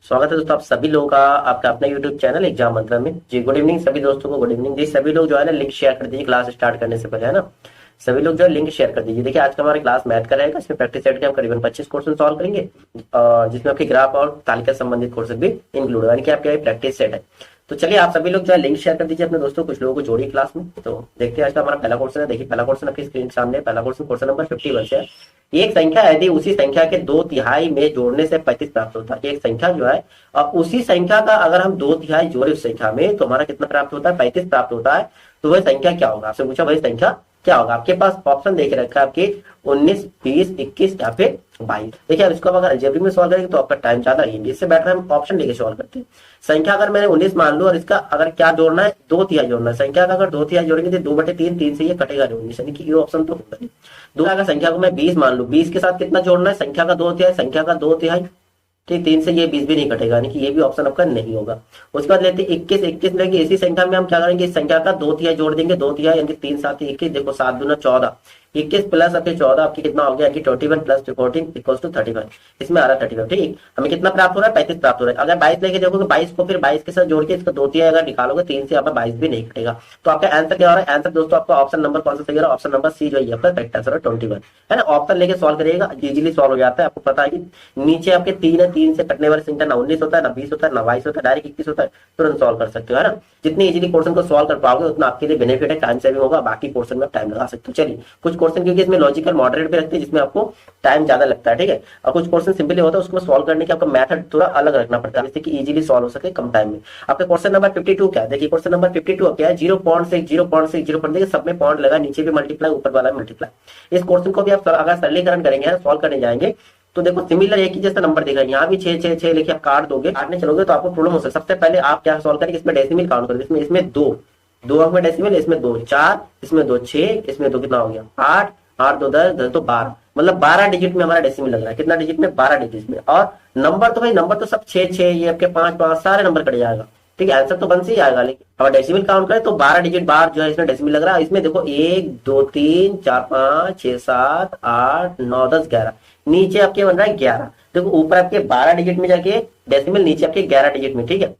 स्वागत है दोस्तों आप सभी लोगों का आपका अपना यूट्यूब चैनल एग्जाम मंत्र में। जी गुड इवनिंग सभी दोस्तों को। गुड इवनिंग जी। सभी लोग जो है ना लिंक शेयर कर दीजिए क्लास स्टार्ट करने से पहले, है ना। सभी लोग जो है लिंक शेयर कर दीजिए। देखिए आज का हमारा क्लास मैथ का रहेगा। इसमें प्रैक्टिस सेट के हम करीबन 25 क्वेश्चन सॉल्व करेंगे, जिसमें आपके ग्राफ और तालिका संबंधित कोर्सेज भी इंक्लूड है, यानी कि आपका प्रैक्टिस सेट है। तो चलिए आप सभी लोग जो है लिंक शेयर कर दीजिए अपने दोस्तों, कुछ लोगों को जोड़िए क्लास में। तो देखते हैं आज का हमारा पहला क्वेश्चन है। देखिए पहला क्वेश्चन आपकी स्क्रीन के सामने। पहला क्वेश्चन क्वेश्चन नंबर 51 से है। एक संख्या यदि उसी संख्या के 2/3 में जोड़ने से 35 प्राप्त होता है। एक संख्या जो है और उसी संख्या का अगर हम 2/3 जोड़े उस संख्या में तो हमारा कितना प्राप्त होता है? 35 प्राप्त होता है। तो वह संख्या क्या होगा? आपसे पूछा वही संख्या क्या होगा। आपके पास ऑप्शन देख रखा है आपके 19, 20, 21 या फिर 22। देखिए अब इसको अगर अलजेब्रिक में सॉल्व करेंगे तो आपका टाइम ज्यादा लगेगा। इससे बेटर हम ऑप्शन लेके सॉल्व करते हैं। संख्या अगर मैंने 19 मान लूं और इसका अगर क्या जोड़ना है? 2/3 जोड़ना है। संख्या का अगर 2/3 जोड़ेंगे तो 2/3, 3 से ये कटेगा नहीं, यानी कि ये ऑप्शन तो होगा नहीं। दूसरा अगर संख्या को मैं 20 मान लूं, 20 के साथ कितना जोड़ना है? संख्या का 2/3, संख्या का 2/3। ठीक, 3 से ये 20 भी नहीं कटेगा, यानी कि ये भी ऑप्शन आपका नहीं होगा। उसके बाद लेते 21, 21 लेंगे। इसी संख्या में हम क्या करेंगे? इस संख्या का 2/3 जोड़ देंगे। 2/3 यानी 3 7 21। देखो 7 दूना 14, 21 प्लस आपके 14 आपकी कितना हो गया? 21 प्लस 14 इक्वल टू 35। इसमें आ रहा है 35। ठीक, हमें कितना प्राप्त हो रहा है? 35 प्राप्त हो रहा है। अगर 22 लेके देखोगे 22 को फिर 22 के साथ जोड़ के इसका 2/3 अगर निकालोगे 3 से आपका 22 भी नहीं कटेगा। तो आपका आंसर क्या हो रहा है? आंसर दोस्तों आपका ऑप्शन नंबर कौन सा सही है? ऑप्शन नंबर सी जो है आपका करेक्ट आंसर है 21, है ना। ऑप्शन लेके सॉल्व करिएगा, इजीली सॉल्व हो जाता है। आपको पता है कि नीचे आपके 3 है, 3 से कटने वाली संख्या ना 19 होता है, ना 20 होता है, ना 22 होता है, डायरेक्ट 21 होता है। तुरंत सॉल्व कर सकते हो, है ना। जितनी इजीली क्वेश्चन को सॉल्व कर पाओगे उतना आपके लिए बेनिफिट है, टाइम सेविंग होगा। बाकी क्वेश्चन में टाइम लगा सकते हो। चलिए कुछ क्वेश्चन क्योंकि इसमें लॉजिकल मॉडरेट भी रखते हैं जिसमें आपको टाइम ज्यादा लगता है, ठीक है। और कुछ क्वेश्चन सिंपली होता है, उसको सॉल्व करने के आपका मेथड थोड़ा अलग रखना पड़ता है, जिससे कि इजीली सॉल्व हो सके कम टाइम में। आपका क्वेश्चन नंबर 52 क्या है? देखिए क्वेश्चन नंबर 52 क्या है? 0.6 0.6 0. देखिए सब में पॉइंट लगा, नीचे भी मल्टीप्लाई, ऊपर वाला मल्टीप्लाई। इस क्वेश्चन को भी आप अगर सरलीकरण करेंगे, सॉल्व करने जाएंगे तो देखो सिमिलर एक ही जैसा नंबर देगा। यहाँ भी 6 6 6 लिखे आप काट दोगे, काटने चलोगे तो आपको प्रॉब्लम हो सकता है। सबसे पहले आप क्या सॉल्व करेंगे? इसमें डेसिमल काउंट करोगे। इसमें 2 अंक में डेसिमल, इसमें 2 4, इसमें 2 6, इसमें 2 कितना हो गया? 8, 8 2 10, 10 तो 12, मतलब 12 डिजिट में हमारा डेसिमल लग रहा है। कितना डिजिट में? 12 डिजिट में। और नंबर तो भाई नंबर तो सब 6 6, ये आपके 5 5 सारे नंबर कट जाएगा। ठीक है, आंसर तो बन से ही आएगा। लेकिन अब डेसिमल काउंट करें तो 12 डिजिट बार जो है इसमें डेसिमल लग रहा है। इसमें देखो 1 2 3 4 5 6 7 8 9 10 11, नीचे आपके बन रहा है 11। देखो ऊपर आपके 12 डिजिट में जाके डेसिमल, नीचे आपके 11 डिजिट में। ठीक है,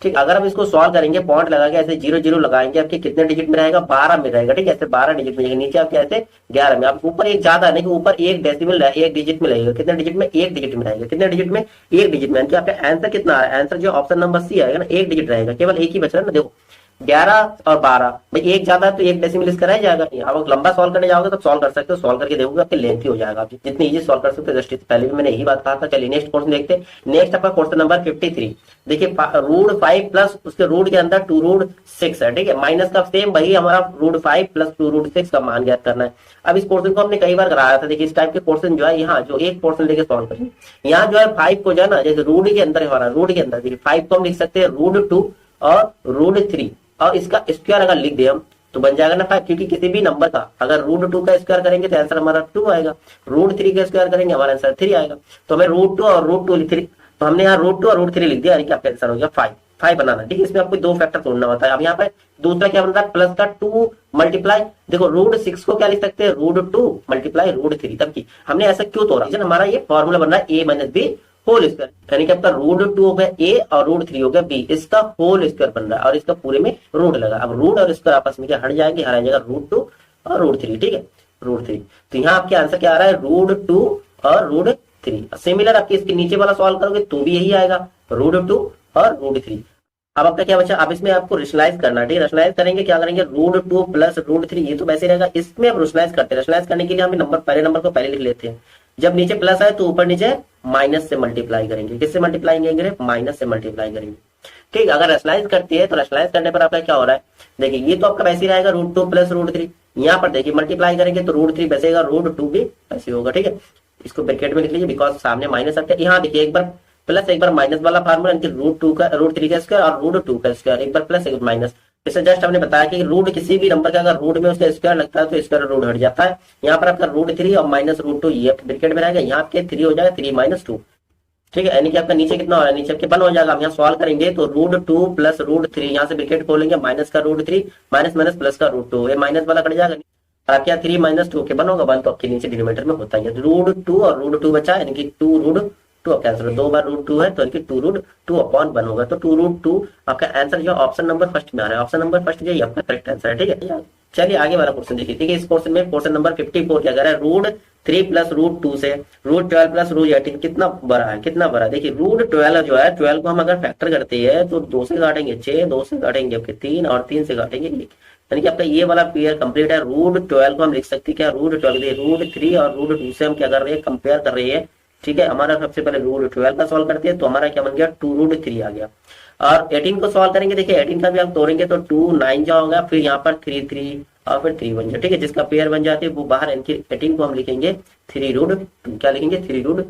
ठीक। अगर हम इसको सॉल्व करेंगे पॉइंट लगा के ऐसे 0 0 लगाएंगे, आपके कितने डिजिट में रहेगा? 12 में रहेगा। ठीक है, ऐसे 12 डिजिट में, नीचे आपके ऐसे 11 में। आप ऊपर एक ज्यादा नहीं कि ऊपर एक डेसिमल एक डिजिट में लगेगा। कितने डिजिट में? एक डिजिट में रहेगा। कितने डिजिट में? एक डिजिट में। यानी आपका आंसर कितना है? आंसर जो ऑप्शन नंबर सी आएगा ना, एक डिजिट रहेगा। केवल एक ही बच रहा है ना। देखो 11 और 12, भाई एक ज्यादा है तो एक डेसिमल इसका रह जाएगा। नहीं, अब लंबा सॉल्व करने जाओगे तो सॉल्व कर सकते हो, सॉल्व करके देखोगे आपके लेंथी हो जाएगा। आप जितनी इजी सॉल्व कर सकते हो जस्ट, पहले भी मैंने यही बात कहा था। चलिए नेक्स्ट क्वेश्चन देखते हैं। नेक्स्ट आपका क्वेश्चन नंबर 53। देखिए √5 प्लस उसके रूट के अंदर 2√6 है। ठीक है, माइनस का सेम वही हमारा √5 प्लस 2√6 का मान ज्ञात करना है। अब इस क्वेश्चन को हमने कई बार कराया था। देखिए इस टाइप के क्वेश्चन जो है यहाँ जो एक क्वेश्चन लेके सॉल्व करेंगे। यहाँ जो है 5 को जो है ना, जैसे रूट के अंदर हमारा रूट के अंदर देखिए 5 को हम लिख सकते हैं √2 और √3, और इसका स्क्वायर अगर लिख दे हम तो बन जाएगा ना 5, क्योंकि किसी भी नंबर का अगर √2 का स्क्वायर करेंगे तो आंसर हमारा 2 आएगा। √3 का स्क्वायर करेंगे हमारा आंसर 3 आएगा। तो हमें √2 और √3, तो हमने यहाँ √2 और √3 लिख दिया, यानी कि आपका आंसर हो गया 5 बनाना। ठीक है, इसमें आपको 2 फैक्टर तोड़ना होता है। अब यहाँ पे दूसरा क्या बनता है? प्लस का 2 मल्टीप्लाई, देखो √6 को क्या लिख सकते हैं? √2 मल्टीप्लाई √3। तब की हमने ऐसा क्यों तोड़ा? हमारा ये फॉर्मूला बन रहा है a - b होल स्क्वायर, यानी कि आपका √2 हो गया a और √3 हो गया b, इसका होल स्क्वायर बन रहा है और इसका पूरे में रूट लगा। अब रूट और स्क्वायर आपस में क्या हट जाएंगे? हट जाएगा √2 और √3। ठीक है, √3। तो यहाँ आपके आंसर क्या आ रहा है? √2 और √3। सिमिलर आपके इसके नीचे वाला सॉल्व करोगे तो भी यही आएगा, √2 और √3। अब आपका क्या बचा? अब इसमें आपको रेशनलाइज करना। ठीक है, रेशनलाइज करेंगे, क्या करेंगे? √2 प्लस √3, ये तो वैसे रहेगा। इसमें अब रेशनलाइज करते हैं। रेशनलाइज करने के लिए हम नंबर पहले नंबर को पहले लिख लेते हैं। जब नीचे प्लस आए तो ऊपर नीचे माइनस से मल्टीप्लाई करेंगे। किससे मल्टीप्लाई करेंगे? माइनस से मल्टीप्लाई करेंगे। ठीक, अगर रेशनलाइज करती है तो रेशनलाइज करने पर आपका क्या हो रहा है? देखिए ये तो आपका वैसे ही रहेगा √2 प्लस √3। यहाँ पर देखिए मल्टीप्लाई करेंगे तो √3 वैसेगा, √2 भी वैसे होगा। ठीक है, इसको ब्रैकेट में लिख लीजिए बिकॉज सामने माइनस आता है। यहाँ देखिए एक बार प्लस एक बार माइनस वाला फार्मूला, √2 का √3 का स्क्वायर और √2 का स्क्वायर, एक बार प्लस एक बार माइनस। इससे जस्ट हमने बताया कि रूट किसी भी नंबर का अगर रूट में उसका स्क्वायर लगता है तो स्क्वायर रूट हट जाता है। यहाँ पर आपका √3 और माइनस √2 ये ब्रैकेट में रहेगा। यहाँ आपके 3 हो जाएगा, 3 - 2। ठीक है, यानी कि आपका नीचे कितना हो रहा है? नीचे आपके 1 हो जाएगा। हम यहाँ सॉल्व करेंगे तो √2 प्लस √3, यहाँ से ब्रैकेट खोलेंगे, माइनस का √3 माइनस माइनस प्लस का √2, ये माइनस वाला कट जाएगा। और क्या 3 - 2 के 1 होगा, 1 तो आपके नीचे डिनोमिनेटर में होता है। √2 और √2 बचा, यानी कि 2 √2 2 कैंसिल, 2/√2 है तो इनकी 2√2/1 होगा, तो 2√2 आपका आंसर जो ऑप्शन नंबर फर्स्ट में आ रहा है, ऑप्शन नंबर फर्स्ट जो आपका करेक्ट आंसर है। ठीक है, चलिए आगे वाला क्वेश्चन देखिए। ठीक है, इस क्वेश्चन में क्वेश्चन नंबर 54 क्या कह रहा है, √3 + √2 से √12 + √18 कितना बड़ा है, कितना बड़ा। देखिए √12 जो है, 12 को हम अगर फैक्टर करते हैं तो 2 से काटेंगे 6, 2 से काटेंगे आपके 3 और 3 से काटेंगे 1, यानी कि आपका ये वाला पेयर कंप्लीट है। √12 को हम लिख सकते हैं क्या, √12 √3 और √2 से हम क्या कर रहे हैं, कंपेयर कर रहे हैं। ठीक है, हमारा सबसे पहले √12 का सॉल्व करते हैं तो हमारा क्या बन गया, 2√3 आ गया। और 18 को सॉल्व करेंगे, देखिए 18 का भी आप तोड़ेंगे तो 2 9 जा होगा, फिर यहाँ पर 3 3 और फिर 3 बन जाए। ठीक है, जिसका पेयर बन जाते हैं वो बाहर, इनकी 18 को हम लिखेंगे 3√2, क्या लिखेंगे 3√2।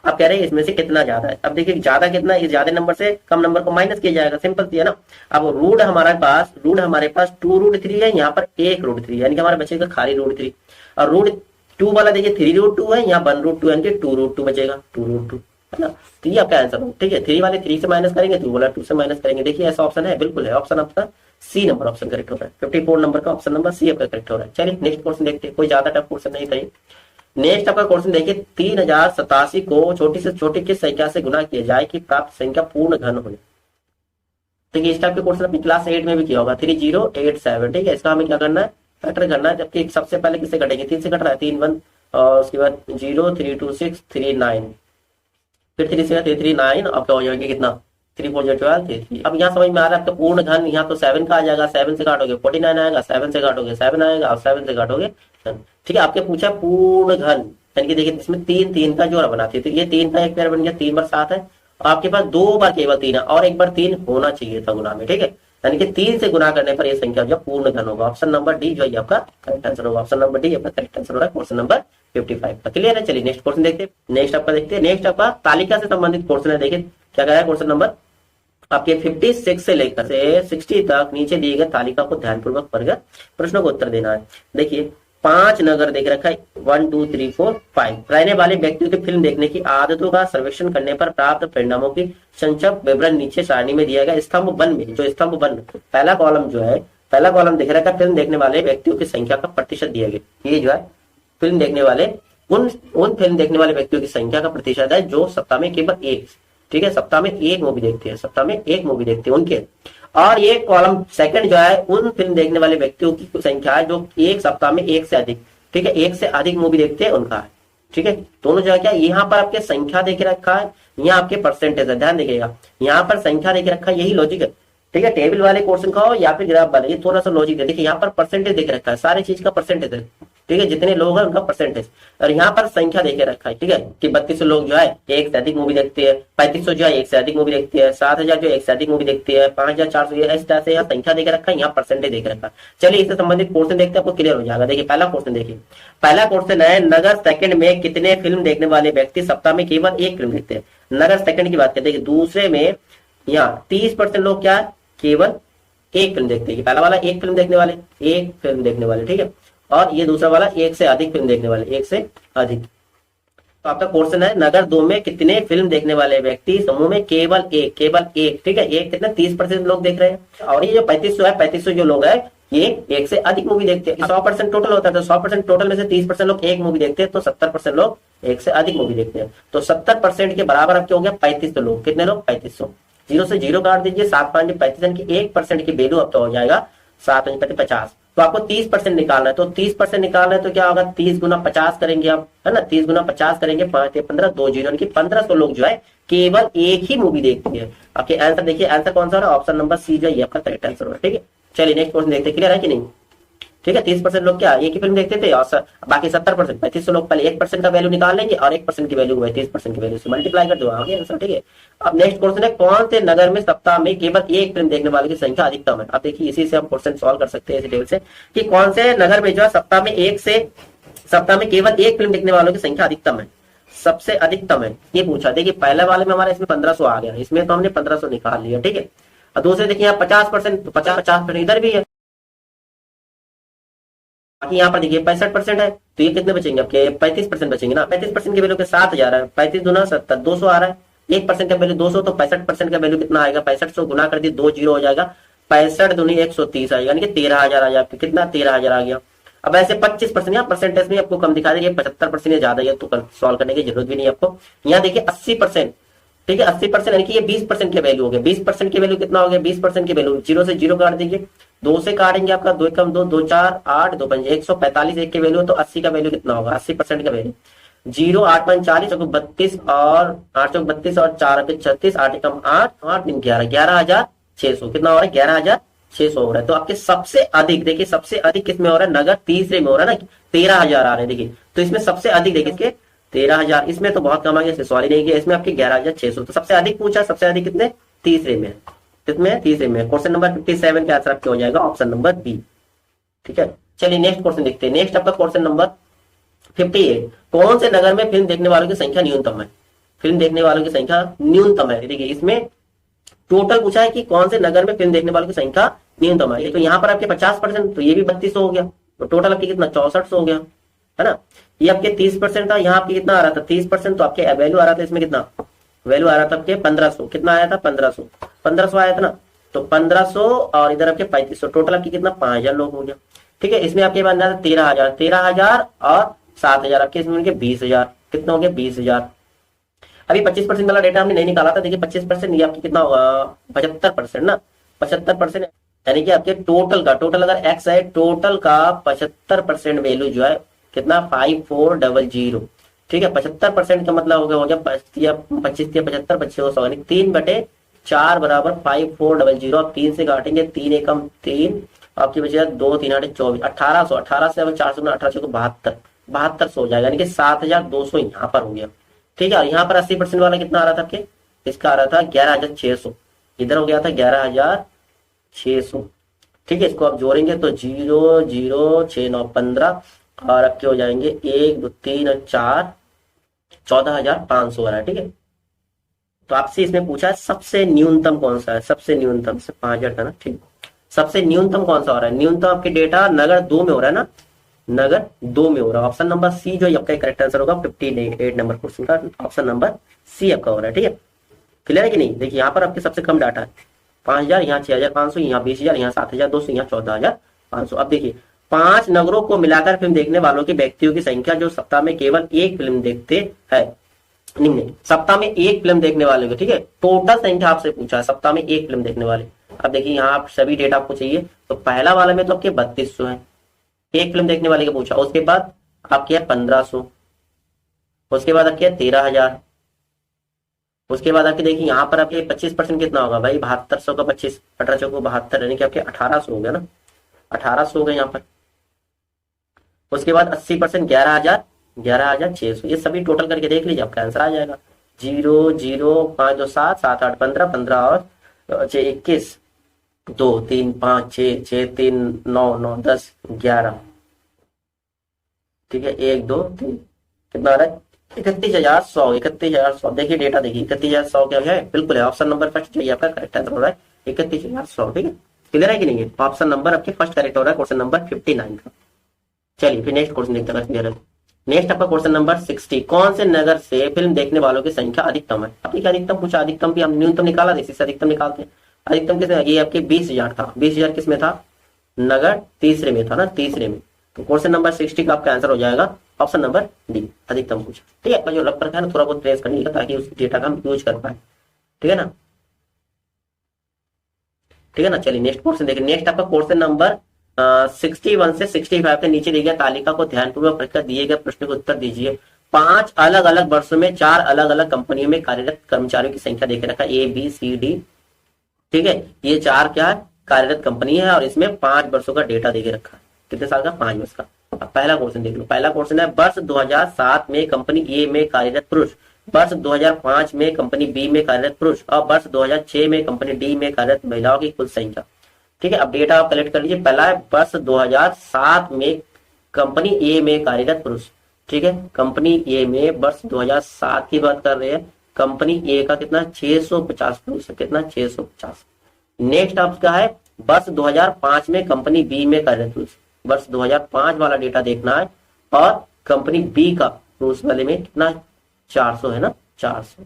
अब कह रहे हैं इसमें से कितना ज्यादा है। अब देखिए ज्यादा कितना, इस ज्यादा नंबर से कम नंबर को माइनस किया जाएगा, सिंपल सी है ना। अब रूट हमारे पास 2√3 है, यहाँ पर 1√3 यानी कि हमारा बचेगा खाली √3, और √2 वाला देखिए 3√2 है, यहाँ 1√2 यानी कि 2√2 बचेगा, 2√2 है ना। तो ये आपका आंसर हो। ठीक है, 3 वाले 3 से माइनस करेंगे, 2 वाला 2 से माइनस करेंगे। देखिए ऐसा ऑप्शन है, बिल्कुल है, ऑप्शन आपका सी नंबर ऑप्शन करेक्ट हो रहा है। 54 नंबर का ऑप्शन नंबर सी आपका करेक्ट हो रहा है। चलिए नेक्स्ट क्वेश्चन देखते हैं, कोई ज्यादा टफ क्वेश्चन नहीं था। नेक्स्ट आपका क्वेश्चन देखिए, 3087 को छोटी से छोटी किस संख्या से गुना किया जाए कि प्राप्त संख्या पूर्ण घन हो। देखिए इस टाइप के क्वेश्चन अपनी क्लास 8 में भी किया होगा, 3087। ठीक है, इसका हमें क्या करना है, फैक्टर करना है। जबकि सबसे पहले किससे कटेंगे, 3 से कट रहा है, 3 1 और उसके बाद 0 3 2 6 3 9, फिर 3 से 3 3 9, अब क्या हो जाएगा कितना, 3 4 12 3। अब यहाँ समझ में आ रहा है आपका पूर्ण घन, यहाँ तो 7 का आ जाएगा, 7 से काटोगे 49 आएगा, 7 से काटोगे 7 आएगा, और 7 से काटोगे। ठीक है, आपके पूछा पूर्ण घन, यानी कि देखिए इसमें 3 3 का जोड़ा बनाती है, तो ये 3 का एक पेयर बन गया, 3 बार 7 है, और आपके पास 2 बार केवल 3 है, और एक बार 3 होना चाहिए था गुना में। ठीक है, यानी कि 3 से गुना करने पर ये संख्या जो पूर्ण घन होगा। ऑप्शन नंबर डी जो है आपका करेक्ट आंसर होगा, ऑप्शन नंबर डी आपका करेक्ट आंसर हो रहा है क्वेश्चन नंबर 55 का। क्लियर है, चलिए नेक्स्ट क्वेश्चन देखते हैं। नेक्स्ट आपका देखते हैं, नेक्स्ट आपका तालिका से संबंधित क्वेश्चन है। देखिए क्या कह रहा है क्वेश्चन नंबर आपके 56 से लेकर से 60 तक नीचे दिए गए तालिका को ध्यानपूर्वक पढ़कर प्रश्नों को उत्तर देना है। देखिए 5 नगर देख रखा है, 1 2 3 4 5 रहने वाले व्यक्तियों की फिल्म देखने की आदतों का सर्वेक्षण करने पर प्राप्त परिणामों की संक्षिप्त विवरण नीचे सारणी में दिया गया। स्तंभ 1 में जो स्तंभ 1 पहला कॉलम जो है, पहला कॉलम दिख रहा है फिल्म देखने वाले व्यक्तियों की संख्या का प्रतिशत दिया गया। ये जो है फिल्म देखने वाले उन फिल्म देखने वाले व्यक्तियों की संख्या का प्रतिशत है जो सप्ताह में केवल एक, ठीक है, सप्ताह में एक मूवी देखते हैं, सप्ताह में एक मूवी देखते हैं उनके। और ये कॉलम सेकंड जो है उन फिल्म देखने वाले व्यक्तियों की संख्या है जो एक सप्ताह में एक से अधिक, ठीक है, एक से अधिक मूवी देखते हैं उनका है। ठीक है, दोनों जो है क्या, यहाँ पर आपके संख्या देके रखा है, यहाँ आपके परसेंटेज है, ध्यान देखिएगा, यहाँ पर संख्या देके रखा है, यही लॉजिक है। ठीक है, टेबल वाले क्वेश्चन का हो या फिर ग्राफ वाले, ये थोड़ा सा लॉजिक है। देखिए यहाँ पर परसेंटेज देके रखा है, सारी चीज का परसेंटेज है। ठीक है, जितने लोग हैं उनका परसेंटेज, और यहाँ पर संख्या देके रखा है। ठीक है, कि 3200 लोग जो है एक से अधिक मूवी देखते हैं, 3500 जो है एक से अधिक मूवी देखते हैं, 7000 जो एक से अधिक मूवी देखते हैं, 5400 इस तरह से यहाँ संख्या देके रखा है, यहाँ परसेंटेज देके रखा है। चलिए इससे संबंधित क्वेश्चन देखते हैं, आपको क्लियर हो जाएगा। देखिए पहला क्वेश्चन देखिए, पहला क्वेश्चन है नगर सेकंड में कितने फिल्म देखने वाले व्यक्ति सप्ताह में केवल एक फिल्म देखते हैं। नगर सेकंड की बात करते हैं। दूसरे में यहाँ 30% लोग क्या है, केवल एक फिल्म देखते हैं। पहला वाला एक फिल्म देखने वाले, एक फिल्म देखने वाले, ठीक है, और ये दूसरा वाला एक से अधिक फिल्म देखने वाले, एक से अधिक। तो आपका क्वेश्चन है नगर 2 में कितने फिल्म देखने वाले व्यक्ति समूह में केवल एक, केवल एक, ठीक है, एक कितना 30% लोग देख रहे हैं। और ये जो 3500 है, 3500 जो लोग है ये एक से अधिक मूवी देखते हैं। 100% टोटल होता है, तो 100% टोटल में से 30% लोग एक मूवी देखते हैं, तो 70% लोग एक से अधिक मूवी देखते हैं। तो 70% के बराबर अब क्या हो गया, 3500 लोग, कितने लोग, 3500। 0 से 0 काट दीजिए, 7 5 35 की 1% की वैल्यू अब तो हो जाएगा 7 5 50। तो आपको 30% निकालना है, तो 30% निकालना है तो क्या होगा, 30 गुना 50 करेंगे आप, है ना, 30 गुना 50 करेंगे, 5 15 2 0, 1500 लोग जो है केवल एक ही मूवी देखते हैं। आपके आंसर देखिए, आंसर कौन सा है, ऑप्शन नंबर सी जो है आपका करेक्ट आंसर होगा। ठीक है, चलिए नेक्स्ट क्वेश्चन देखते हैं, क्लियर है कि नहीं। ठीक है, 30% लोग क्या एक ही फिल्म देखते थे, और बाकी 70% 3500 लोग पहले 1% का वैल्यू निकाल लेंगे, और 1% की वैल्यू 30% की वैल्यू से मल्टीप्लाई कर दो, आगे आंसर। ठीक है, अब नेक्स्ट क्वेश्चन है कौन से नगर में सप्ताह में केवल एक फिल्म देखने वाले की संख्या अधिकतम है। अब देखिए इसी से हम क्वेश्चन सॉल्व कर सकते हैं इसी टेबल से, कि कौन से नगर में जो है सप्ताह में केवल एक फिल्म देखने वालों की संख्या अधिकतम है, सबसे अधिकतम है, ये पूछा। देखिए पहले वाले में हमारा इसमें 1500 आ गया, इसमें तो हमने 1500 निकाल लिया। ठीक है, और दूसरे देखिए यहाँ 50%, तो 50% इधर भी है, बाकी यहाँ पर देखिए 65% है, तो ये कितने बचेंगे आपके, 35% बचेंगे ना। 35% की वैल्यू के 7000 है, 35 दूना 70, 200 आ रहा है, 1% का वैल्यू 200, तो 65% का वैल्यू कितना आएगा, 6500 गुना कर दिए, 2 0 हो जाएगा, 65 दूनी 130 आएगा, यानी कि 13000 आ जाएगा। कितना 13000 आ गया। अब ऐसे 25% यहाँ परसेंटेज में आपको कम दिखा दे, ये 75% ज्यादा है, तो सॉल्व करने की जरूरत भी नहीं आपको। यहाँ देखिए 80%, ठीक है 80% यानी कि ये 20% के वैल्यू हो गया। 20% की वैल्यू कितना हो गया, 20% की वैल्यू 0 से 0 काट दीजिए, 2 से काटेंगे आपका 2 कम 2, 2 4 8, 2 5 145 एक की वैल्यू, तो 80 का वैल्यू कितना होगा, 80% का वैल्यू 0 8 5 40 32 और 8 32 और 4 36, 8 कम 8 8 11 11,600 कितना हो रहा है, 11,600 हो रहा है। तो आपके सबसे अधिक देखिए, सबसे अधिक किसमें हो रहा है, नगद तीसरे में हो रहा है ना, 13,000 आ रहे हैं देखिए। तो इसमें सबसे अधिक देखिए इसके 13,000, इसमें तो बहुत कम आ गया, सॉरी नहीं किया, इसमें आपके 11,600। तो सबसे अधिक पूछा, सबसे अधिक कितने, तीसरे में, कितने तीसरे में। क्वेश्चन नंबर 57 का आंसर आपका हो जाएगा ऑप्शन नंबर बी। ठीक है, चलिए नेक्स्ट क्वेश्चन देखते हैं। नेक्स्ट आपका क्वेश्चन नंबर 58, कौन से नगर में फिल्म देखने वालों की संख्या न्यूनतम है, फिल्म देखने वालों की संख्या न्यूनतम है। देखिए इसमें टोटल पूछा है कि कौन से नगर में फिल्म देखने वालों की संख्या न्यूनतम है। तो यहाँ पर आपके 50%, तो ये भी 3200 हो गया, तो टोटल आपके कितना 6400 हो गया, है ना। ये आपके 30% था, यहाँ आपके कितना आ रहा था 30%, तो आपके वैल्यू आ रहा था इसमें कितना, वैल्यू आ रहा था आपके 1500, कितना आया था 1500 आया था ना। तो 1500 और इधर आपके 3500, टोटल आपके कितना 5000 लोग हो गया। ठीक है, इसमें आपके बन रहा था 13,000 और 7,000 आपके इसमें 20,000, कितना हो गया 20,000। अभी 25% वाला डेटा हमने नहीं निकाला था, देखिए 25% ये आपकी कितना होगा 75% ना, 75% यानी कि आपके टोटल का, टोटल अगर एक्स है, टोटल का 75% वैल्यू जो है कितना 5400। ठीक है, 75% का मतलब हो गया 25 75 2500 यानी 3/4 बराबर 5400। आप 3 से काटेंगे, 3 एकम 3, आपकी बचेगा 2 3 8 24, 1800, 18 से अगर 400 1800 को 7200 हो जाएगा, यानी कि 7200 यहाँ पर हो गया। ठीक है, और यहाँ पर 80% वाला कितना आ रहा था आपके, इसका आ रहा था 11,600, इधर हो गया था 11,600। ठीक है, इसको आप जोड़ेंगे तो 0 0 6 9 15 और आपके हो जाएंगे 1 2 3 और 4 14,500 आ रहा है। ठीक है, तो आपसे इसमें पूछा है सबसे न्यूनतम कौन सा है, सबसे न्यूनतम से 5,000 था ना। ठीक, सबसे न्यूनतम कौन सा हो रहा है, न्यूनतम आपके डेटा नगर 2 में हो रहा है ना, नगर 2 में हो रहा है। ऑप्शन नंबर सी जो आपका करेक्ट आंसर होगा 58 नंबर क्वेश्चन का, ऑप्शन नंबर सी आपका हो रहा है। ठीक है, क्लियर है कि नहीं। देखिए यहाँ पर आपके सबसे कम डाटा है 5,000, यहाँ 6,500, यहाँ 20,000, यहाँ 7,200, यहाँ 14,500। अब देखिए 5 नगरों को मिलाकर फिल्म देखने वालों की व्यक्तियों की संख्या जो सप्ताह में केवल एक फिल्म देखते हैं, नहीं सप्ताह में एक फिल्म देखने वाले को, ठीक है, टोटल संख्या आपसे पूछा है सप्ताह में एक फिल्म देखने वाले। अब देखिए यहाँ आप सभी डेटा आपको चाहिए, तो पहला वाले में तो आपके 3200 है, एक फिल्म देखने वाले का पूछा। उसके बाद आपके है 1500, उसके बाद आपके 13,000, उसके बाद आपके देखिए यहाँ पर आपके 25% कितना होगा भाई 7200 का 25, 1800 को 72 यानी कि आपके 1800 हो गया ना, 1800 हो गया यहाँ पर। उसके बाद 80% 11,600, ये सभी टोटल करके देख लीजिए आपका आंसर आ जाएगा। 0 0 5 2 7 7 8 15 15 और 6 21 2 3 5 6 6 3 9 9 10 11। ठीक है, 1 2 3 कितना आ रहा है 31,100, 31,100। देखिए डेटा देखिए 31,100 क्या है, बिल्कुल है, ऑप्शन नंबर फर्स्ट चाहिए आपका करेक्ट आंसर हो रहा है 31,100। ठीक है, क्लियर है कि नहीं है, ऑप्शन नंबर आपके फर्स्ट करेक्ट हो रहा है क्वेश्चन नंबर 59 का। चलिए फिर नेक्स्ट क्वेश्चन देखते हैं क्लियर है। नेक्स्ट आपका क्वेश्चन नंबर 60, कौन से नगर से फिल्म देखने वालों की संख्या अधिकतम है। आपने क्या अधिकतम पूछा, अधिकतम भी हम न्यूनतम निकाला था, इसी से अधिकतम निकालते हैं। अधिकतम किसमें, ये आपके 20,000 था, 20,000 किसमें था, नगर तीसरे में था ना, तीसरे में। तो क्वेश्चन नंबर 60 का आपका आंसर हो जाएगा ऑप्शन नंबर डी, अधिकतम पूछा। ठीक है, आपका जो रफ है ना थोड़ा बहुत ट्रेस करने का, ताकि उस डेटा का हम यूज कर पाए। ठीक है ना, ठीक है ना। चलिए नेक्स्ट क्वेश्चन देखिए। नेक्स्ट आपका क्वेश्चन नंबर 61 से 65 के नीचे दी गई तालिका को ध्यानपूर्वक पढ़कर दिए गए प्रश्न को उत्तर दीजिए। 5 अलग अलग वर्षों में 4 अलग अलग कंपनियों में कार्यरत कर्मचारियों की संख्या देखे रखा है, ABCD। ठीक है, ये 4 क्या है कार्यरत कंपनी है और इसमें 5 वर्षों का डेटा देके रखा है, कितने साल का 5 वर्ष का। अब पहला क्वेश्चन देख लो, पहला क्वेश्चन है वर्ष 2007 में कंपनी ए में कार्यरत पुरुष, वर्ष 2005 में कंपनी बी में कार्यरत पुरुष और वर्ष 2006 में कंपनी डी में कार्यरत महिलाओं की कुल संख्या। ठीक है, अब डेटा आप कलेक्ट कर लीजिए। पहला है वर्ष 2007 में कंपनी ए में कार्यरत पुरुष। ठीक है, कंपनी ए में वर्ष 2007 की बात कर रहे हैं, कंपनी ए का कितना 650 पुरुष, कितना 650। नेक्स्ट आपका है वर्ष 2005 में कंपनी बी में कार्यरत पुरुष, वर्ष 2005 वाला डेटा देखना है और कंपनी बी का पुरुष वाले में कितना 400 है ना, 400।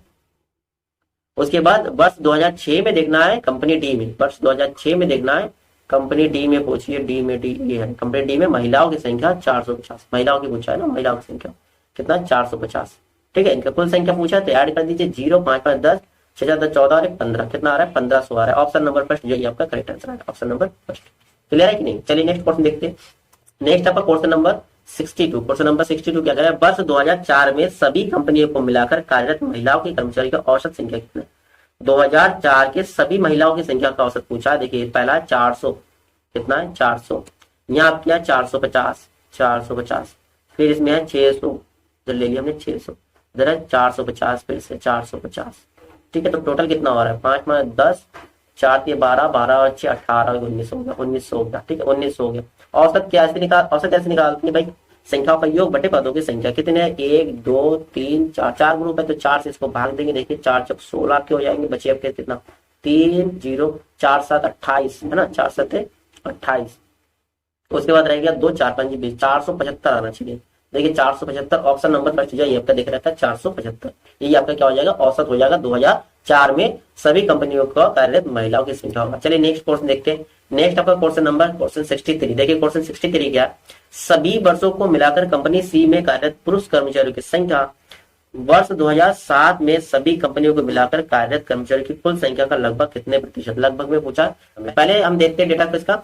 उसके बाद वर्ष 2006 में देखना है कंपनी डी में, वर्ष 2006 में देखना है कंपनी डी में पूछिए, डी में, डी ये है कंपनी डी में महिलाओं की संख्या 450, महिलाओं की पूछा है ना, महिलाओं की संख्या कितना 450। ठीक है, इनका कुल संख्या पूछा तो ऐड कर दीजिए 0 5 5 10 6 4 10 14 और 15 कितना आ रहा है 1500 आ रहा है। ऑप्शन नंबर फर्स्ट जो आपका करेक्ट आंसर है, ऑप्शन नंबर फर्स्ट। क्लियर है कि नहीं? चलिए नेक्स्ट क्वेश्चन देखते हैं। नेक्स्ट आपका क्वेश्चन नंबर 62। क्वेश्चन नंबर 62 क्या कह रहा है, वर्ष 2004 में सभी कंपनियों को मिलाकर कार्यरत महिलाओं की कर्मचारी की औसत संख्या कितना है? 2004 के सभी महिलाओं की संख्या का औसत पूछा है। देखिए पहला 400 कितना है 400, यहाँ आप क्या 450 450, फिर इसमें है 600, इधर ले लिया हमने 600, इधर है 450, फिर से 450। ठीक है, तो टोटल कितना हो रहा है 5 5 10 4 3 12 12 और 6 18 19 हो गया, 1900 हो गया। ठीक है 1900 हो गया। औसत कैसे निकालते हैं भाई, संख्याओं का योग बटे पदों की संख्या कितने हैं 1 2 3 4, 4 ग्रुप है तो 4 से इसको भाग देंगे। देखिए 4 चौक 16 के हो जाएंगे, बचे आपके कितना 3 0 4 7 28 है ना, 4 7 28। उसके बाद रह गया 2 4 5 20, 475 आना चाहिए। देखिए 475 ऑप्शन नंबर फर्स्ट ये आपका दिख रहा था 475, यही आपका क्या हो जाएगा औसत हो जाएगा 2004 में सभी कंपनियों का कार्यरत महिलाओं की संख्या होगा। चलिए नेक्स्ट क्वेश्चन देखते हैं। नेक्स्ट आपका क्वेश्चन 63। देखिए क्वेश्चन 63 क्या, सभी वर्षों को मिलाकर कंपनी सी में कार्यरत पुरुष कर्मचारियों की संख्या वर्ष 2007 में सभी कंपनियों को मिलाकर कार्यरत कर्मचारियों की कुल संख्या का लगभग कितने प्रतिशत, लगभग में पूछा। पहले हम देखते हैं डेटा किसका,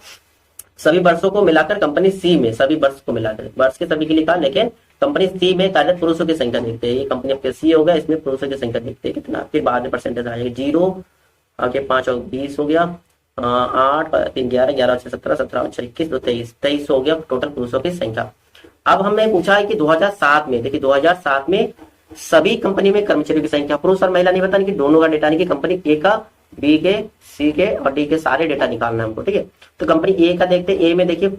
सभी वर्षों को मिलाकर कंपनी सी में, सभी वर्ष को मिलाकर, वर्ष के सभी के लिखा, लेकिन कंपनी सी में कार्यरत पुरुषों की संख्या देखते हैं। ये कंपनी आपके सी हो गया, इसमें पुरुषों की संख्या देखते हैं कितना, फिर बाद में परसेंटेज आ जाएगा 0 आगे 5 और 20 हो गया, 8 3 11 11 6 17 17 6 21 2 23 23 हो गया टोटल पुरुषों की संख्या। अब हमने पूछा है कि 2007 में, देखिए 2007 में सभी कंपनी में कर्मचारियों की संख्या, पुरुष और महिला नहीं बताने की, दोनों का डेटा नहीं कि कंपनी ए का, बी के, सी के और डी के सारे डेटा निकालना है हमको। ठीक है, तो कंपनी ए का देखते हैं। ए में देखिए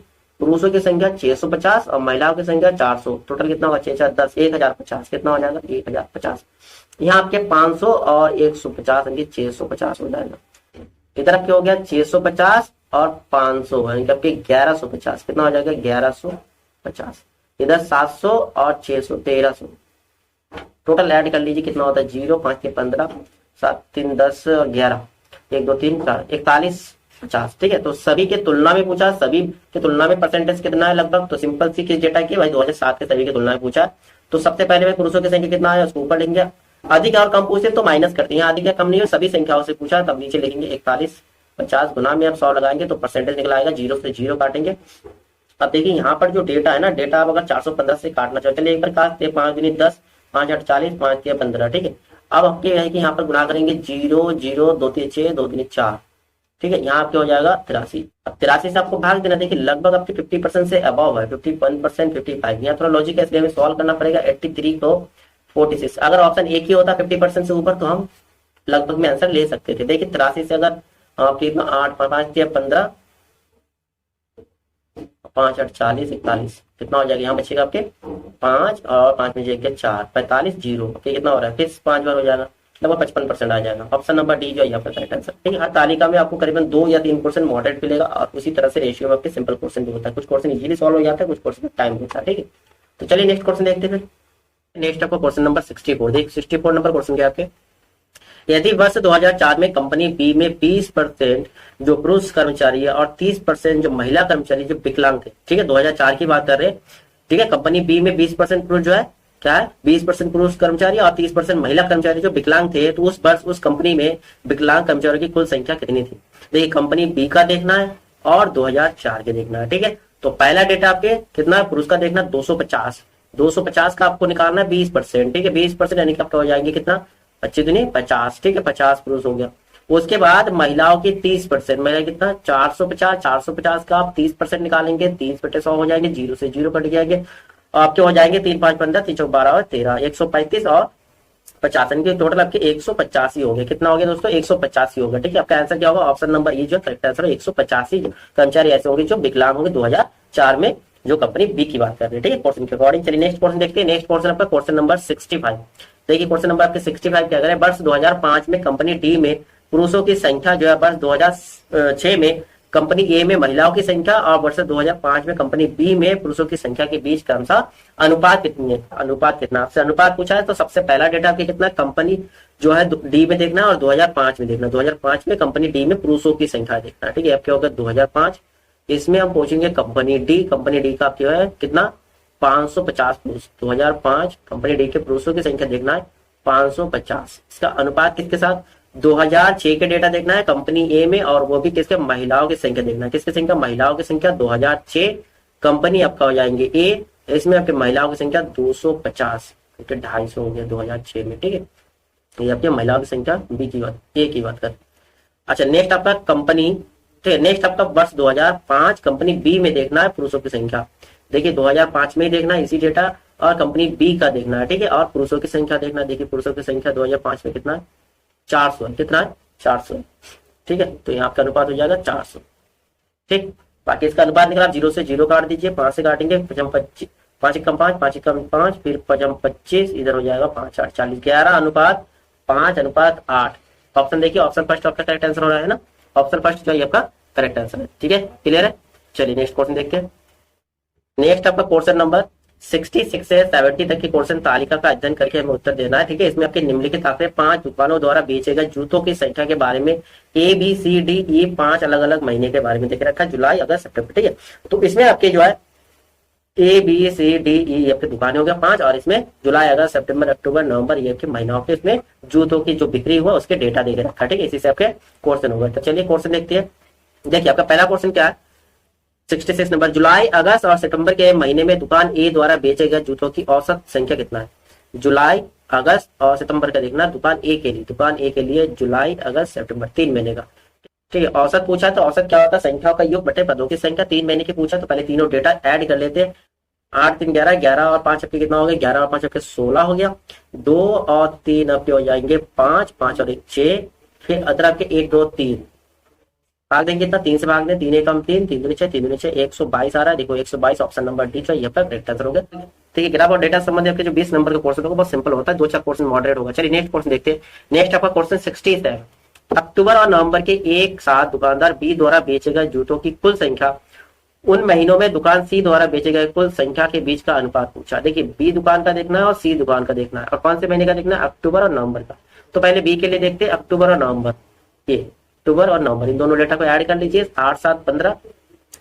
पुरुषों की संख्या 650 और महिलाओं की संख्या 400, टोटल कितना होगा 6 4 10 1050, कितना हो जाएगा 1050। यहाँ आपके 500 और 150 यानी 650 हो जाएगा। इधर आपके हो गया 650 और 500 यानी कि आपके 1150, कितना हो जाएगा 1150। इधर 700 और 600 1300, टोटल ऐड कर लीजिए कितना होता है 0 5 3 15 7 3 10 और 11 1 2 3 4 41 50। ठीक है, तो सभी के तुलना में पूछा, सभी के तुलना में परसेंटेज कितना है लगभग, तो सिंपल सी किस डेटा की भाई 2007 के सभी की तुलना में पूछा। तो सबसे पहले भाई पुरुषों की संख्या कितना है उसको ऊपर लिखेंगे, अधिक और कम पूछे तो माइनस करते हैं, अधिक या कम नहीं हो सभी संख्याओं से पूछा, तब नीचे लिखेंगे 41 50 गुना में आप 100 लगाएंगे तो परसेंटेज निकल आएगा, 0 से 0 काटेंगे। अब देखिए यहाँ पर जो डेटा है ना, डेटा आप अगर 415 से काटना चाहो, चलिए एक बार काटते हैं, 5 दूनी 10 5 8 40 5 3 15। ठीक है, अब आपके है कि यहाँ पर गुना करेंगे 0 0 2 3 6 2 3 4। ठीक है, यहाँ आपके हो जाएगा 83। अब 83 से आपको भाग देना, देखिए लगभग आपके 50% से अबव है, 51% 55। यहाँ थोड़ा लॉजिक है इसलिए हमें सॉल्व करना पड़ेगा। 83 को 46, अगर ऑप्शन एक ही होता 50% से ऊपर तो हम लगभग में आंसर ले सकते थे। देखिए 83 से अगर आपके 8 5 15 5 8 40 41, कितना हो जाएगा यहाँ बचेगा आपके 5 और 5 में जाएगा 4 45 0, कितना हो रहा है फिर 5 बार हो जाएगा, लगभग 55% आ जाएगा। ऑप्शन नंबर डी जो है यहाँ पर करेक्ट आंसर। ठीक है, हर तालिका में आपको करीबन 2 या 3 क्वेश्चन मॉडरेट मिलेगा और उसी तरह से रेशियो में आपके सिंपल क्वेश्चन भी होता है, कुछ क्वेश्चन इजीली सॉल्व हो जाता है, कुछ क्वेश्चन में टाइम होता है। ठीक है, तो चलिए नेक्स्ट क्वेश्चन देखते हैं। फिर नेक्स्ट आपका क्वेश्चन नंबर 64। देखिए 64 नंबर क्वेश्चन क्या आपके, यदि वर्ष 2004 में कंपनी बी में 20% जो पुरुष कर्मचारी है और 30% जो महिला कर्मचारी जो विकलांग थे। ठीक है, 2004 की बात कर रहे हैं। ठीक है, कंपनी बी में 20% पुरुष जो है क्या है 20% पुरुष कर्मचारी और 30% महिला कर्मचारी जो विकलांग थे, तो उस वर्ष उस कंपनी में विकलांग कर्मचारियों की कुल संख्या कितनी थी। देखिए कंपनी बी का देखना है और 2004 के देखना है। ठीक है, तो पहला डेटा आपके कितना है पुरुष का देखना 250 का आपको निकालना है 20%। ठीक है, 20% यानी कि आपका हो जाएंगे कितना 25 दूनी 50। ठीक है, 50 पुरुष हो गया। उसके बाद महिलाओं की 30%, महिला कितना 450 का आप 30% निकालेंगे, 30/100 हो जाएंगे, 0 से 0 कट जाएंगे, आपके हो जाएंगे 3 5 15 3 4 12 और 13 135 और 50 यानी कि टोटल आपके 185 हो गए। कितना हो गया दोस्तों 185 हो गया। ठीक है, आपका आंसर क्या होगा ऑप्शन नंबर ई जो करेक्ट आंसर है 185 कर्मचारी ऐसे होंगे जो विकलांग होंगे 2004 में जो कंपनी बी की बात कर रहे हैं। ठीक है, क्वेश्चन के अकॉर्डिंग। चलिए नेक्स्ट क्वेश्चन देखते हैं। नेक्स्ट क्वेश्चन आपका क्वेश्चन नंबर 65। देखिए क्वेश्चन नंबर आपके 65 क्या करें, वर्ष 2005 में कंपनी डी में पुरुषों की संख्या जो है वर्ष 2006 में कंपनी ए में महिलाओं की संख्या और वर्ष 2005 में कंपनी बी में पुरुषों की संख्या के बीच का अनुपात कितनी है, अनुपात कितना, आपसे अनुपात पूछा है तो सबसे पहला डेटा आपके कितना, कंपनी जो है डी में देखना है और 2005 में देखना, 2005 में कंपनी डी में पुरुषों की संख्या देखना है, ठीक है। अब क्या होगा 2005, इसमें हम पूछेंगे कंपनी डी का क्या है कितना, 550 पुरुष, 2005 कंपनी डी के पुरुषों की संख्या देखना है 550, इसका अनुपात किसके साथ, 2006 के डेटा देखना है कंपनी ए में और वो भी किसके, महिलाओं की संख्या देखना है, किसकी संख्या, महिलाओं की संख्या 2006 कंपनी आपका हो जाएंगे ए, इसमें आपके महिलाओं की संख्या 250, 250 हो गया 2006 में, ठीक है। ये आपकी महिलाओं की संख्या बी की बात, ए की बात कर। अच्छा नेक्स्ट आपका कंपनी, ठीक है, नेक्स्ट आपका वर्ष 2005 कंपनी बी में देखना है पुरुषों की संख्या, देखिए 2005 में ही देखना है इसी डेटा और कंपनी बी का देखना है, ठीक है। और पुरुषों की संख्या देखना है, देखिए पुरुषों की संख्या 2005 में कितना है, 400, कितना है 400, ठीक है। तो यहाँ आपका अनुपात हो जाएगा 400, ठीक। बाकी इसका अनुपात निकला, 0 से 0 काट दीजिए, 5 से काटेंगे 25, 5 एकम 5, 5 एकम 5, फिर 5 25, इधर हो जाएगा 5 8 40, 11 अनुपात 5 अनुपात 8। ऑप्शन देखिए, ऑप्शन फर्स्ट आपका करेक्ट आंसर हो रहा है ना, ऑप्शन फर्स्ट जो है आपका करेक्ट आंसर है, ठीक है, क्लियर है। चलिए नेक्स्ट क्वेश्चन देखते हैं। नेक्स्ट आपका क्वेश्चन नंबर 66 से 70 तक की क्वेश्चन तालिका का अध्ययन करके हमें उत्तर देना है, ठीक है। इसमें आपके निम्नलिखित आंकड़े 5 दुकानों द्वारा बेचे गए जूतों की संख्या के बारे में A B C D E 5 अलग अलग महीने के बारे में देख रखा है, जुलाई अगस्त सितंबर, ठीक है। तो इसमें आपके जो है A B C D E आपके दुकानें हो गया 5 और इसमें जुलाई अगस्त सितंबर अक्टूबर नवंबर ये आपके महीनों के इसमें जूतों की जो बिक्री हुआ उसके डेटा दे रखा है, ठीक है। इसी से आपके क्वेश्चन होगा। तो चलिए क्वेश्चन देखते हैं। देखिए आपका पहला क्वेश्चन क्या है, 66 नंबर, जुलाई अगस्त और सितंबर के महीने में दुकान ए द्वारा बेचे गए जूतों की औसत संख्या कितना है। जुलाई अगस्त और सितंबर का देखना दुकान ए के लिए, दुकान ए के लिए जुलाई अगस्त सितंबर 3 महीने का, ठीक है। औसत पूछा तो औसत क्या होता है, संख्याओं का योग बटे पदों की संख्या। 3 महीने की पूछा तो पहले तीनों डेटा ऐड कर लेते हैं, 8 3 11, 11 और 5 आपके कितना हो गया, 11 और 5 आपके 16 हो गया, 2 और 3 आपके हो जाएंगे 5, 5 और 1 6, फिर अदर आपके 1 2 3 भाग देंगे कितना, 3 से भाग दें, 3 एकम 3, 3 दूनी 6, 3 दूनी 6, 122 आ रहा है, देखो 122 ऑप्शन नंबर डी जो है आपका करेक्ट आंसर हो गया, ठीक है। ग्राफ और डेटा संबंधी आपके जो 20 नंबर का क्वेश्चन होगा बहुत सिंपल होता है, 2-4 क्वेश्चन मॉडरेट होगा। चलिए नेक्स्ट क्वेश्चन देखते हैं। नेक्स्ट आपका क्वेश्चन 60 है, अक्टूबर और नवंबर के एक साथ दुकानदार बी द्वारा बेचे गए जूतों की कुल संख्या उन महीनों में दुकान सी द्वारा बेचे गए कुल संख्या के बीच का अनुपात पूछा। देखिए बी दुकान का देखना है और सी दुकान का देखना है, और कौन से महीने का देखना है, अक्टूबर और नवंबर का। तो पहले बी के लिए देखते हैं, अक्टूबर और नवंबर, ये अक्टूबर और नवंबर इन दोनों डेटा को ऐड कर लीजिए, 8 7 15,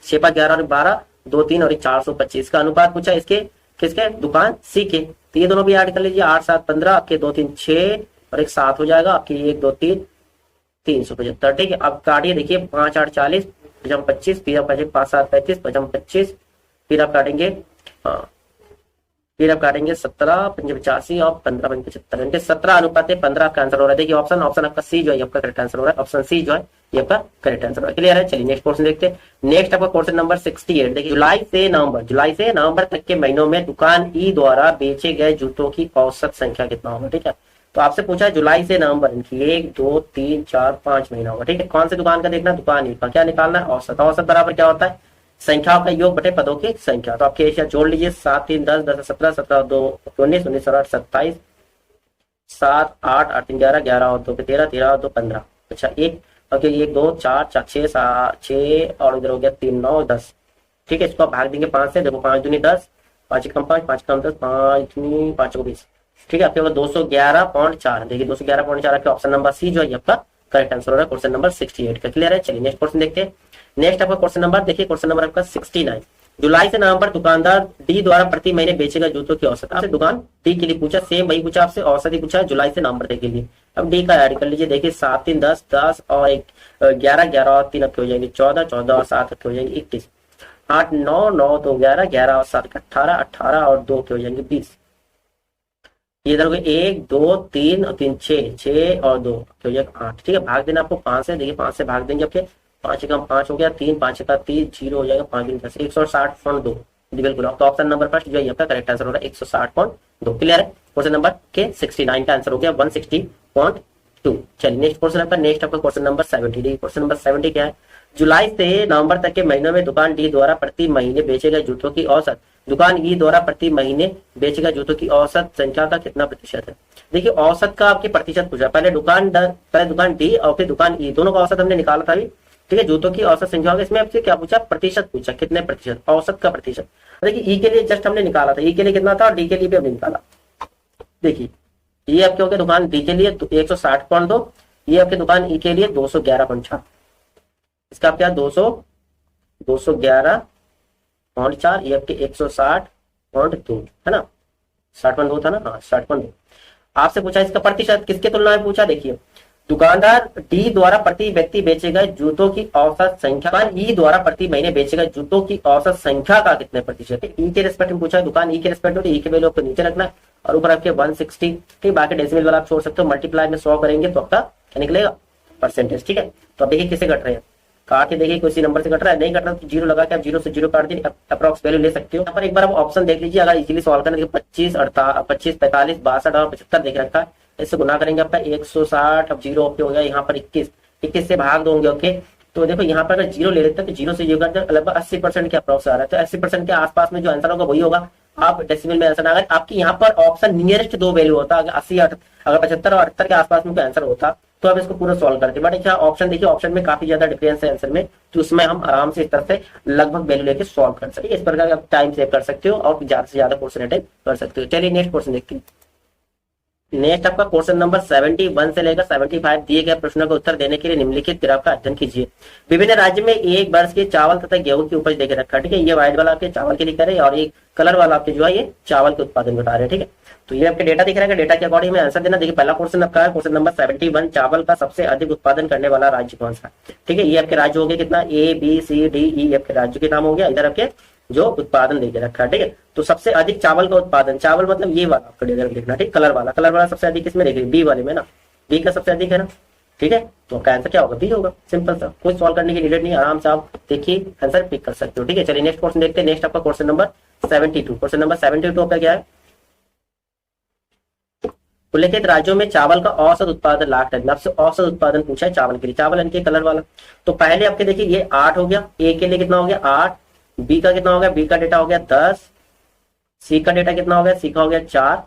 6 5 11 और 12, 2 3 और 425 का अनुपात पूछा इसके किसके, दुकान सी के। तो ये दोनों भी ऐड कर लीजिए, 8 7 15 आपके 2 3 6 और 1 7 हो जाएगा आपके 1 2 3 375, ठीक है। अब काटिए, देखिए 5 8 40, 25, फिर आप काटेंगे 5 7 35, 25, फिर आप काटेंगे फिर आप काटेंगे 17 85 और 15 75, 17 अनुपात 15 आपका आंसर हो रहा है। देखिए ऑप्शन आपका सी जो है आपका करेक्ट आंसर हो रहा है, ऑप्शन सी जो है ये आपका करेक्ट आंसर हो रहा है, क्लियर है। चलिए नेक्स्ट क्वेश्चन देखते हैं। नेक्स्ट आपका क्वेश्चन नंबर 68, देखिए जुलाई से नवंबर तक के महीनों में दुकान ई द्वारा बेचे गए जूतों की औसत संख्या कितना होगा, ठीक है। तो आपसे पूछा है जुलाई से नवंबर इनकी 1 2 3 4 5 महीना होगा, ठीक है। कौन से दुकान का देखना, दुकान ई का। क्या निकालना है, औसत। औसत बराबर क्या होता है, संख्याओं का योग बटे पदों की संख्या। तो आपके एशिया जोड़ लीजिए, 7 3 10 10 17 17 2 19 19 और 8 27, 7 8 8 3 11 11 और 2 13 13 और 2 15। अच्छा एक ओके, 1 2 4 4 6 6 और इधर हो गया 3 9 10, ठीक है। इसको आप भाग देंगे 5 से, देखो 5 दूनी 10, 5 कम 5 5 कम 10, 5 दूनी 5 को 20, ठीक है। आपके पास 211.4, देखिए 211.4 आपके ऑप्शन नंबर सी जो है आपका करेक्ट आंसर हो रहा है क्वेश्चन नंबर 68 का, क्लियर है। चलिए नेक्स्ट क्वेश्चन देखते हैं। नेक्स्ट आपका क्वेश्चन नंबर देखिए, क्वेश्चन नंबर आपका 69, जुलाई से नवंबर दुकानदार डी द्वारा प्रति महीने बेचेगा जूतों की औसत। आपसे दुकान डी के लिए पूछा, सेम वही पूछा आपसे, औसत ही पूछा है जुलाई से नवंबर तक के लिए। अब डी का ऐड कर लीजिए, देखिए 7 3 10 10 और 11 11 और 3 आपके हो जाएंगे 14 14 और 7 आपके हो जाएंगे 21, 8 9 9 2 11 11 और 7 18 18 और 2 के हो जाएंगे 20। ये इधर हो गए 1 2 3 और 3 6 6 और 2 हो जाएगा 8, ठीक है। भाग देना आपको 5 से, देखिए 5 से भाग देंगे आपके 5 कम 5 हो गया, 3 5 का 3 0 हो जाएगा, 5 10 160.2, बिल्कुल। तो ऑप्शन नंबर फर्स्ट जो है आपका करेक्ट आंसर हो रहा है 160.2, क्लियर है। क्वेश्चन नंबर के 69 का आंसर हो गया 160.2। चलिए नेक्स्ट क्वेश्चन आपका, नेक्स्ट आपका क्वेश्चन नंबर 70। क्वेश्चन नंबर 70 क्या है, जुलाई से नवंबर तक के महीनों में दुकान डी द्वारा प्रति महीने बेचे गए जूतों की औसत, दुकान ई द्वारा प्रति महीने बेचे गए जूतों की औसत संख्या का कितना प्रतिशत है। देखिए औसत का आपके प्रतिशत पूछा, पहले दुकान डी और फिर दुकान ई दोनों का औसत हमने निकाला था अभी, ठीक है, जूतों की औसत संख्या होगी। इसमें आपसे क्या पूछा, प्रतिशत पूछा, कितने प्रतिशत, औसत का प्रतिशत। देखिए ई के लिए जस्ट हमने निकाला था, ई के लिए कितना था और डी के लिए भी हमने निकाला। देखिए ये आपके हो गया दुकान डी के लिए 160.2, ये आपकी दुकान ई के लिए 211.4, इसका क्या 211.4, ये आपके 160.2 है ना, 60.2 था ना, हाँ 60.2। आपसे पूछा इसका प्रतिशत किसके तुलना में पूछा। देखिए दुकानदार डी द्वारा प्रति व्यक्ति बेचे गए जूतों की औसत संख्या, दुकान ई द्वारा प्रति महीने बेचे गए जूतों की औसत संख्या का कितने प्रतिशत है। ई के रेस्पेक्ट में पूछा है, दुकान ई के रेस्पेक्ट में, ई के वैल्यू आपको नीचे रखना है और ऊपर आपके 160, ठीक, बाकी डेसिमल वाला आप छोड़ सकते हो, मल्टीप्लाई में 100 करेंगे तो आपका क्या निकलेगा, परसेंटेज। ठीक है, तो अब देखिए किसे कट रहे हैं, काट के देखिए किसी नंबर से कट रहा है, नहीं कट रहा तो जीरो लगा के आप जीरो से जीरो काट दिए, अप्रॉक्स वैल्यू ले सकते हो। यहाँ पर एक बार आप ऑप्शन देख लीजिए, अगर इजीली सॉल्व करने 25, 45, 45, 62 और 75 देख रखा है, इससे गुना करेंगे आपका 160, अब जीरो ओके हो गया, यहाँ पर 21 से भाग दोगे ओके। तो देखो यहाँ पर अगर जीरो ले लेते हैं तो जीरो से जीरो करते लगभग 80% के अप्रॉक्स आ रहा है, तो 80% के आसपास में जो आंसर होगा वही होगा। आप डेसिमल में आंसर अगर आपकी यहाँ पर ऑप्शन नियरेस्ट दो वैल्यू होता, अगर 80, अगर 75 और 78 के आसपास में कोई आंसर होता तो आप इसको पूरा सॉल्व करते। बट क्या ऑप्शन देखिए, ऑप्शन में काफी ज्यादा डिफरेंस है आंसर में, तो उसमें हम आराम से इस तरह से लगभग वैल्यू लेके सॉल्व कर सकते हैं। इस प्रकार आप टाइम सेव कर सकते हो और ज्यादा से ज्यादा क्वेश्चन अटेम्प्ट कर सकते हो। चलिए नेक्स्ट क्वेश्चन देखते हैं। नेक्स्ट आपका क्वेश्चन नंबर 71 से लेकर 75 दिए गए प्रश्नों का उत्तर देने के लिए निम्नलिखित ग्राफ का अध्ययन कीजिए। विभिन्न राज्य में एक वर्ष के चावल तथा गेहूं की उपज देके रखा है, ठीक है, ये व्हाइट वाला आपके चावल के लिए करे और ये कलर वाला आपके जो है ये चावल के उत्पादन बता रहे हैं। ठीक है, तो ये आपके डेटा दिख रहा है, डेटा के अकॉर्डिंग में आंसर देना। देखिए पहला क्वेश्चन आपका है क्वेश्चन नंबर 71, चावल का सबसे अधिक उत्पादन करने वाला राज्य कौन सा। ठीक है, ये आपके राज्य हो गए कितना, A B C D E आपके राज्य के नाम हो गया, इधर आपके जो उत्पादन देके रखा है। ठीक है, तो सबसे अधिक चावल का उत्पादन, चावल मतलब ये वाला आपका डेटा देखना, ठीक, कलर वाला सबसे अधिक इसमें देखिए बी वाले में ना, बी का सबसे अधिक है ना। ठीक है, तो आपका आंसर क्या होगा, बी होगा, सिंपल सा, कोई सॉल्व करने की नीड नहीं, आराम से आप देखिए आंसर पिक कर सकते हो। ठीक है, चलिए नेक्स्ट क्वेश्चन देखते हैं। नेक्स्ट आपका क्वेश्चन नंबर 72, क्वेश्चन नंबर 72 आपका क्या है, उल्लेखित राज्यों में चावल का औसत उत्पादन लाख टन, आपसे औसत उत्पादन पूछा है चावल के लिए, चावल इनके कलर वाला। तो पहले आपके देखिए ये 8 हो गया, ए के लिए कितना हो गया 8, बी का कितना हो गया, बी का डेटा हो गया 10, सी का डेटा कितना हो गया, सी का हो गया 4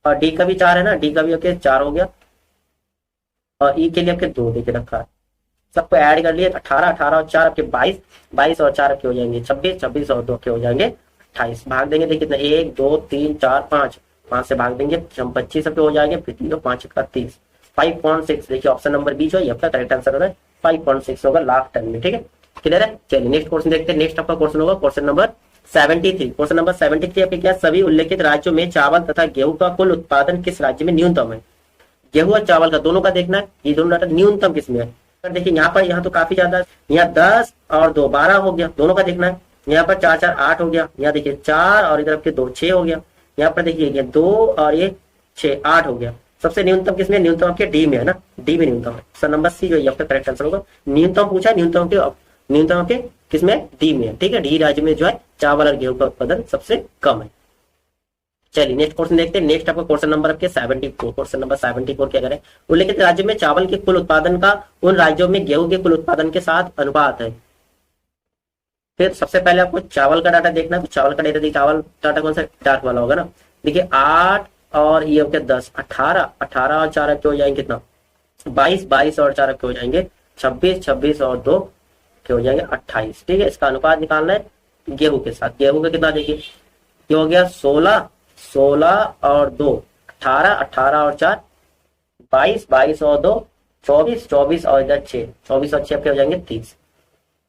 और डी का भी 4 है ना, डी का भी आपके 4 हो गया और ई के लिए आपके 2 देके रखा है। सबको ऐड कर लिए 18, 18 और 4 आपके 22, 22 और 4 आपके हो जाएंगे 26, 26 और 2 के हो जाएंगे 28। भाग देंगे देखिए कितना, 1 2 3 4 5, 5 से भाग देंगे 25 आपके हो जाएंगे, फिर 3 5 का 30, 5.6। देखिए ऑप्शन नंबर बी जो है आपका करेक्ट आंसर होगा 5.6 होगा लाख टन में। ठीक है, क्लियर है। चलिए नेक्स्ट क्वेश्चन देखते हैं। नेक्स्ट आपका क्वेश्चन होगा क्वेश्चन नंबर 73, क्वेश्चन नंबर 73 आपके क्या, सभी उल्लेखित राज्यों में चावल तथा गेहूं का कुल उत्पादन किस राज्य में न्यूनतम है। गेहूं और चावल का दोनों का देखना है, ये दोनों डाटा न्यूनतम किसमें है। देखिए यहाँ पर, यहाँ तो काफी ज्यादा, यहाँ 10 और 2 12 हो गया, दोनों का देखना है। यहाँ पर 4 4 8 हो गया, यहाँ देखिए 4 और इधर आपके 2 6 हो गया, यहाँ पर देखिए ये 2 और ये 6 8 हो गया। सबसे न्यूनतम किसमें, न्यूनतम आपके डी में है ना, डी में न्यूनतम है। ऑप्शन नंबर सी जो है आपका करेक्ट आंसर होगा। न्यूनतम पूछा है, न्यूनतम आपके किसमें, डी में है। ठीक है, डी राज्य में जो है चावल और गेहूं का उत्पादन सबसे कम है। चलिए नेक्स्ट क्वेश्चन देखते हैं। नेक्स्ट आपका क्वेश्चन नंबर आपके 74, क्वेश्चन नंबर 74 क्या करें, उल्लेखित राज्य में चावल के कुल उत्पादन का उन राज्यों में गेहूं के कुल उत्पादन के साथ अनुपात है। फिर सबसे पहले आपको चावल का डाटा देखना है, तो चावल का डाटा देखिए, चावल डाटा कौन सा, डार्क वाला होगा ना। देखिए 8 और ये आपके 10, 18, 18 और 4 आपके हो जाएंगे कितना, 22, 22 और 4 आपके हो जाएंगे 26, 26 और 2 के हो जाएंगे 28। ठीक है, इसका अनुपात निकालना है गेहूं के साथ। गेहूं का कितना देखिए, ये हो गया 16, 16 और 2 18, 18 और 4 22, 22 और 2 24, 24 और इधर 6, 24 और 6 आपके हो जाएंगे 30।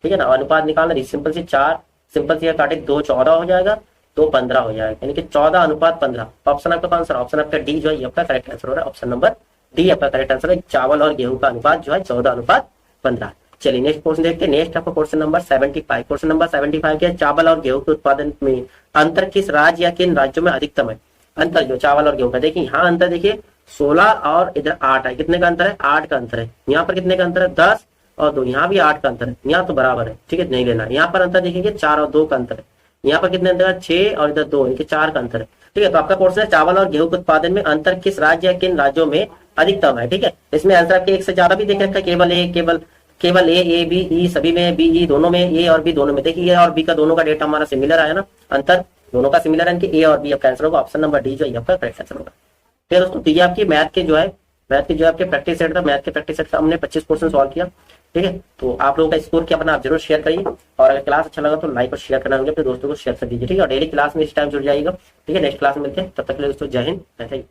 ठीक है ना, अनुपात निकालना, सिंपल सी 4 सिंपल सी काटे 2 14 हो जाएगा, 2 15 हो जाएगा, यानी कि 14 अनुपात 15। ऑप्शन आपका कौन सा, ऑप्शन आपका डी जो है आपका करेक्ट आंसर हो रहा है। ऑप्शन नंबर डी आपका करेक्ट आंसर है, चावल और गेहूं का अनुपात जो है 14 अनुपात 15। चलिए नेक्स्ट क्वेश्चन देखते हैं। नेक्स्ट आपका क्वेश्चन नंबर 75, क्वेश्चन नंबर 75 के चावल और गेहूं के उत्पादन में अंतर किस राज्य या किन राज्यों में अधिकतम है। अंतर जो चावल और गेहूं का, देखिए यहाँ अंतर देखिए 16 और इधर 8 है, कितने का अंतर है, 8 का अंतर है। यहाँ पर कितने का अंतर है, 10 और 2, यहाँ भी 8 का अंतर है, यहाँ तो बराबर है। ठीक है, नहीं लेना। यहाँ पर अंतर देखेंगे 4 और 2 का अंतर है, यहाँ पर कितने अंतर है 6 और इधर 2, यानी कि 4 का अंतर है। ठीक है, तो आपका क्वेश्चन है चावल और गेहूं के उत्पादन में अंतर किस राज्य या किन राज्यों में अधिकतम है। ठीक है, इसमें आंसर आपके एक से ज्यादा भी देख रखा है, केवल ए बी ई सभी में, बी ई दोनों में, ए और बी दोनों में। देखिए ए और बी का दोनों का डेटा हमारा सिमिलर आया ना, अंतर दोनों का सिमिलर है कि ए और बी आपका आंसर होगा। ऑप्शन नंबर डी जो है आपका करेक्ट आंसर होगा। फिर दोस्तों ये आपकी मैथ के जो है आपके प्रैक्टिस सेट था, मैथ के प्रैक्टिस सेट का हमने 25 क्वेश्चन सॉल्व किया। ठीक है, तो आप लोगों का स्कोर क्या बना आप जरूर शेयर करिए, और अगर क्लास अच्छा लगा तो लाइक और शेयर करना होंगे, अपने दोस्तों को शेयर कर दीजिए। ठीक है, और डेली क्लास में इस टाइम जुड़ जाइएगा। ठीक है, नेक्स्ट क्लास में मिलते हैं, तब तक के लिए दोस्तों जय हिंद, जय हिंद।